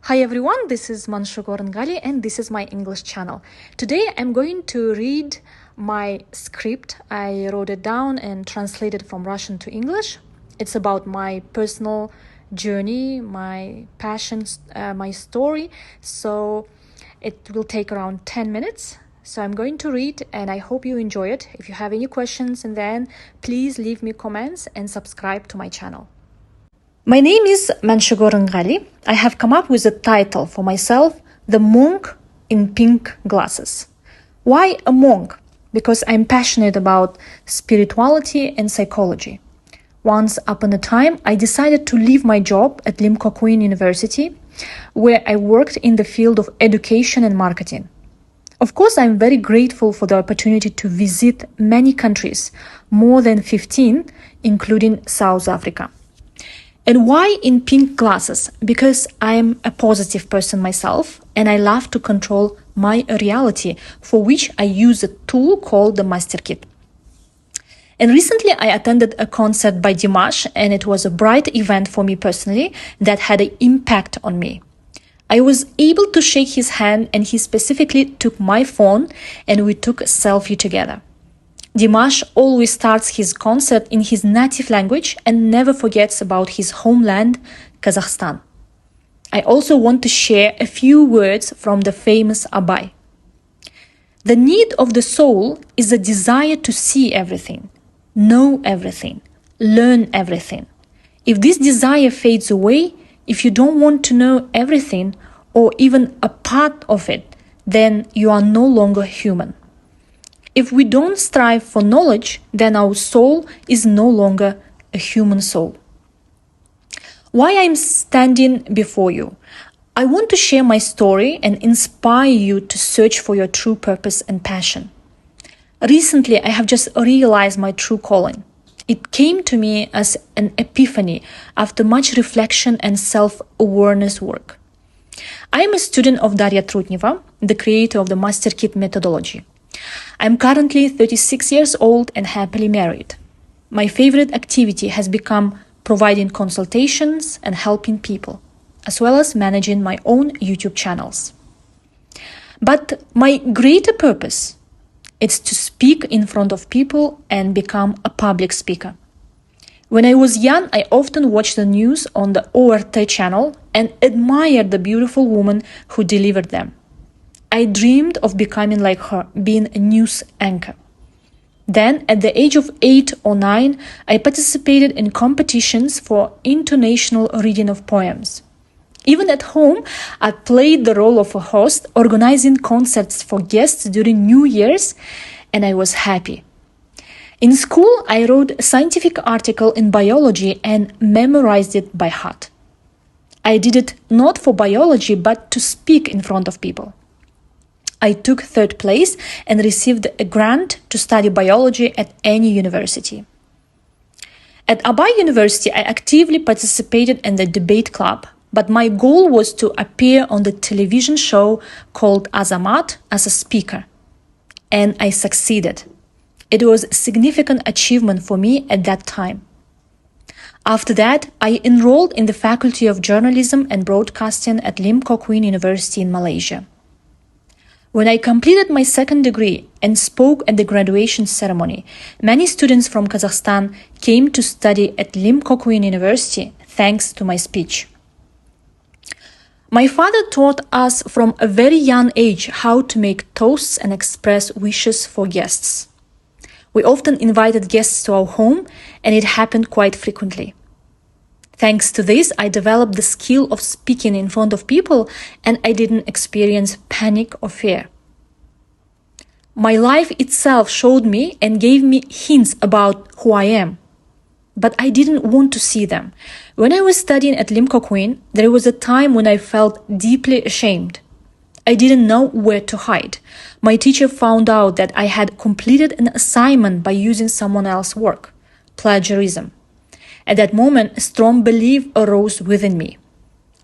Hi everyone, this is Manshugorangali and this is my English channel. Today I'm going to read my script. I wrote it down and translated from Russian to English. It's about my personal journey, my passions, my story. So it will take around 10 minutes. So I'm going to read and I hope you enjoy it. If you have any questions and then please leave me comments and subscribe to my channel. My name is Manshugorangali. I have come up with a title for myself, The Monk in Pink Glasses. Why a monk? Because I'm passionate about spirituality and psychology. Once upon a time, I decided to leave my job at Lim Kok Kuen University, where I worked in the field of education and marketing. Of course, I'm very grateful for the opportunity to visit many countries, more than 15, including South Africa. And why in pink glasses? Because I'm a positive person myself and I love to control my reality, for which I use a tool called the MasterKit. And recently I attended a concert by Dimash and it was a bright event for me personally that had an impact on me. I was able to shake his hand and he specifically took my phone and we took a selfie together. Dimash always starts his concert in his native language and never forgets about his homeland, Kazakhstan. I also want to share a few words from the famous Abai. The need of the soul is a desire to see everything, know everything, learn everything. If this desire fades away, if you don't want to know everything or even a part of it, then you are no longer human. If we don't strive for knowledge, then our soul is no longer a human soul. Why I'm standing before you? I want to share my story and inspire you to search for your true purpose and passion. Recently, I have just realized my true calling. It came to me as an epiphany after much reflection and self-awareness work. I am a student of Darya Trutneva, the creator of the MasterKit methodology. I'm currently 36 years old and happily married. My favorite activity has become providing consultations and helping people, as well as managing my own YouTube channels. But my greater purpose is to speak in front of people and become a public speaker. When I was young, I often watched the news on the ORT channel and admired the beautiful woman who delivered them. I dreamed of becoming like her, being a news anchor. Then, at the age of 8 or 9, I participated in competitions for international reading of poems. Even at home, I played the role of a host, organizing concerts for guests during New Year's, and I was happy. In school, I wrote a scientific article in biology and memorized it by heart. I did it not for biology, but to speak in front of people. I took 3rd place and received a grant to study biology at any university. At Abai University, I actively participated in the debate club, but my goal was to appear on the television show called Azamat as a speaker. And I succeeded. It was a significant achievement for me at that time. After that, I enrolled in the Faculty of Journalism and Broadcasting at Lim Kok Kuen University in Malaysia. When I completed my 2nd degree and spoke at the graduation ceremony, many students from Kazakhstan came to study at Lim Kok Kuen University thanks to my speech. My father taught us from a very young age how to make toasts and express wishes for guests. We often invited guests to our home, and it happened quite frequently. Thanks to this, I developed the skill of speaking in front of people and I didn't experience panic or fear. My life itself showed me and gave me hints about who I am, but I didn't want to see them. When I was studying at Lim Kok Kuen, there was a time when I felt deeply ashamed. I didn't know where to hide. My teacher found out that I had completed an assignment by using someone else's work, plagiarism. At that moment, a strong belief arose within me.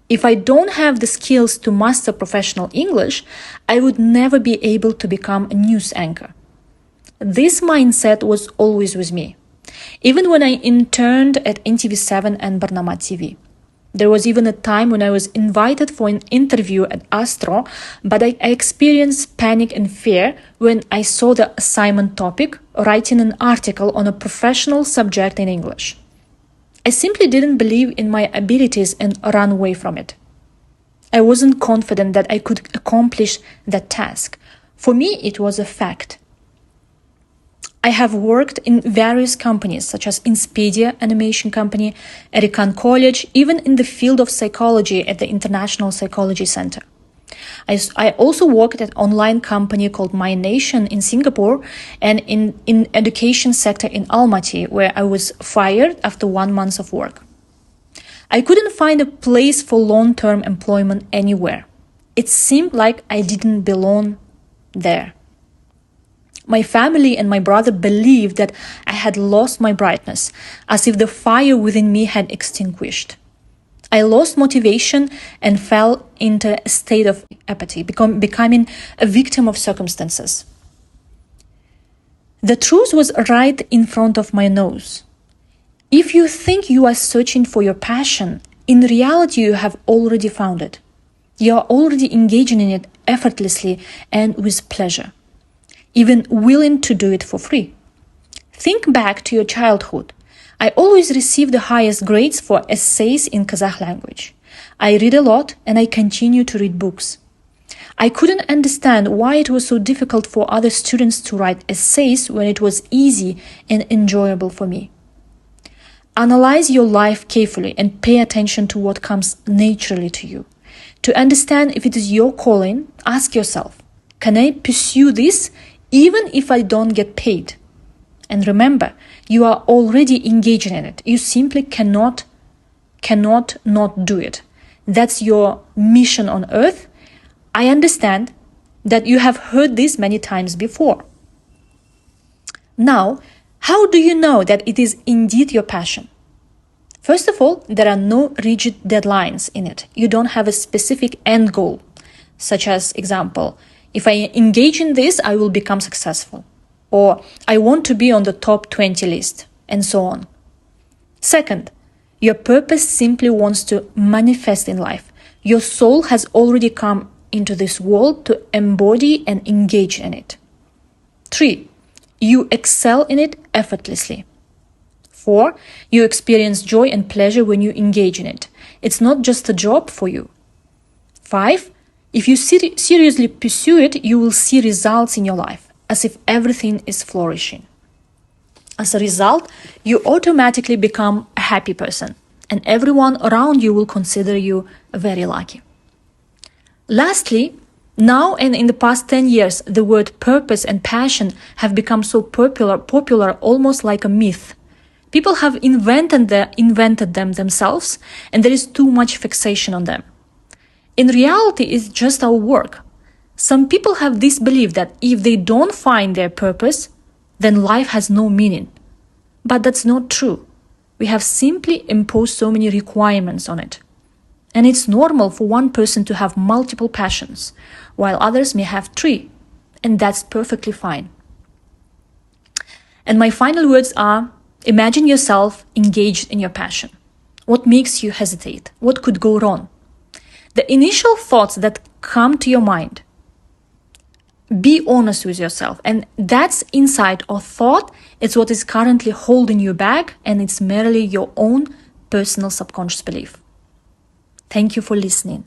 If I don't have the skills to master professional English, I would never be able to become a news anchor. This mindset was always with me, even when I interned at NTV7 and Barnamat TV. There was even a time when I was invited for an interview at Astro, but I experienced panic and fear when I saw the assignment topic, writing an article on a professional subject in English. I simply didn't believe in my abilities and ran away from it. I wasn't confident that I could accomplish that task. For me, it was a fact. I have worked in various companies, such as Inspedia animation company, Erican College, even in the field of psychology at the International Psychology Center. I also worked at an online company called My Nation in Singapore and in education sector in Almaty, where I was fired after 1 month of work. I couldn't find a place for long-term employment anywhere. It seemed like I didn't belong there. My family and my brother believed that I had lost my brightness, as if the fire within me had extinguished. I lost motivation and fell into a state of apathy, becoming a victim of circumstances. The truth was right in front of my nose. If you think you are searching for your passion, in reality you have already found it. You are already engaging in it effortlessly and with pleasure, even willing to do it for free. Think back to your childhood. I always received the highest grades for essays in Kazakh language. I read a lot and I continue to read books. I couldn't understand why it was so difficult for other students to write essays when it was easy and enjoyable for me. Analyze your life carefully and pay attention to what comes naturally to you. To understand if it is your calling, ask yourself, can I pursue this even if I don't get paid? And remember, you are already engaging in it. You simply cannot not do it. That's your mission on earth. I understand that you have heard this many times before. Now, how do you know that it is indeed your passion? First of all, there are no rigid deadlines in it. You don't have a specific end goal, such as, example, if I engage in this, I will become successful, or I want to be on the top 20 list, and so on. Second, your purpose simply wants to manifest in life. Your soul has already come into this world to embody and engage in it. 3, you excel in it effortlessly. 4, you experience joy and pleasure when you engage in it. It's not just a job for you. 5, if you seriously pursue it, you will see results in your life, as if everything is flourishing. As a result, you automatically become a happy person, and everyone around you will consider you very lucky. Lastly, now and in the past 10 years, the word purpose and passion have become so popular almost like a myth. People have invented them themselves, and there is too much fixation on them. In reality, it's just our work. Some people have this belief that if they don't find their purpose, then life has no meaning. But that's not true. We have simply imposed so many requirements on it. And it's normal for one person to have multiple passions, while others may have 3, and that's perfectly fine. And my final words are, imagine yourself engaged in your passion. What makes you hesitate? What could go wrong? The initial thoughts that come to your mind, be honest with yourself. And that's insight or thought. It's what is currently holding you back, and it's merely your own personal subconscious belief. Thank you for listening.